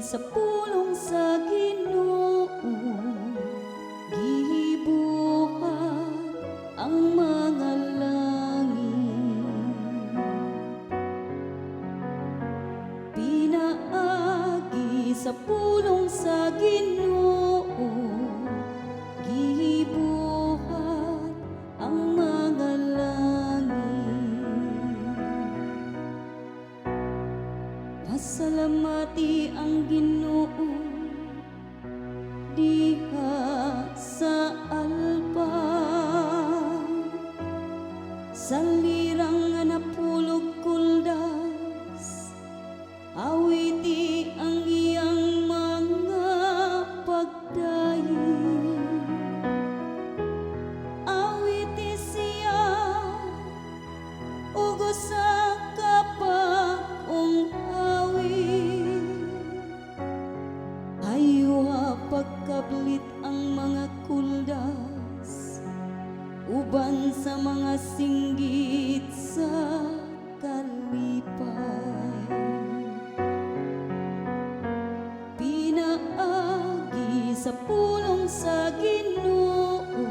sa pulong sa Ginoo, gibuhat ang mga langit. Pinaagi sa pulong sa Ginoo, gibuhat ang mga langit. Pasalamati ang Ginoo diha sa alpa, sa lirang nga napulog kuldas, awiti ang iyang mga pagdayi. Awiti siya ugo sa kapakong awit, aywa pagkablit ang mga kuldas, uban sa mga singgit sa kalipay. Pinaagi sa pulong sa Ginoo,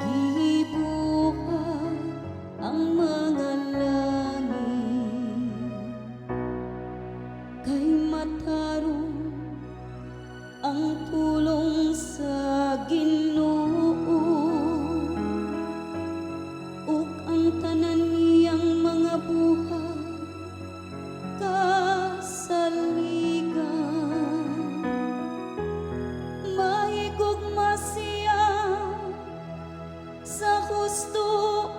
gibuhat ang mga langit. Kay matarong ang pulong sa Ginoo, ug ang tanan niyang mga buhat kasaligan. Mahigugma siya sa husto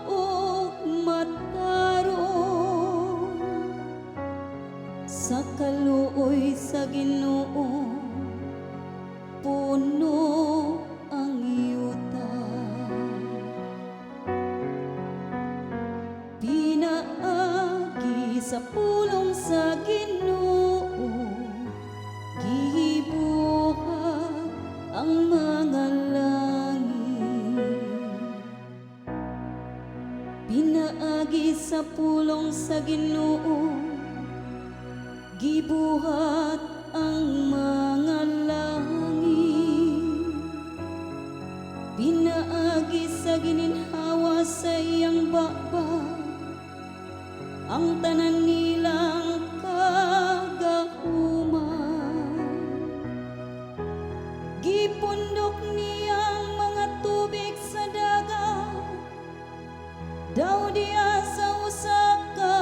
ug matarong, sa kaluoy sa Ginoo puno ang yuta. Pinaagi sa pulong sa Ginoo, gibuhat ang mga langit. Pinaagi sa pulong sa Ginoo, gibuhat ang mga langit. Pinaagi sa gininhawa sa iyang baba, ang tanan nilang kagahuman. Gipundok niyang mga tubig sa dagat, daw diya sa usa ka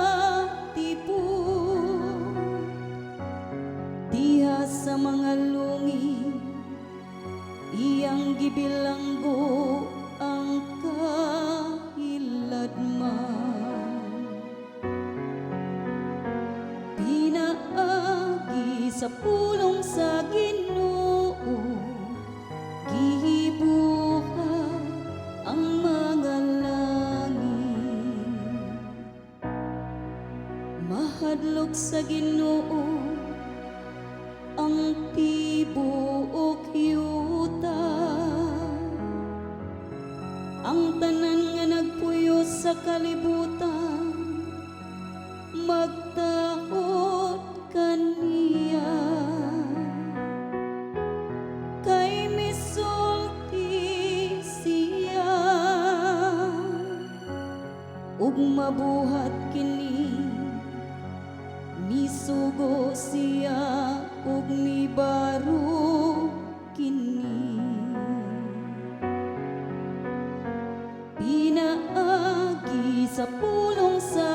tipon. Diha sa mga lungi, iyang gibilanggo ang kahiladman. Pinaagi sa pulong sa Ginoo, gibuhat ang mga langit. Mahadlok sa Ginoo ang tibuok yuta, ang tanan nga nagpuyo sa kalibutan magtaot kaniya. Kay misulti siya ug mabuhat kini, misugo siya ug mibaro kini. Pinaagi sa pulong sa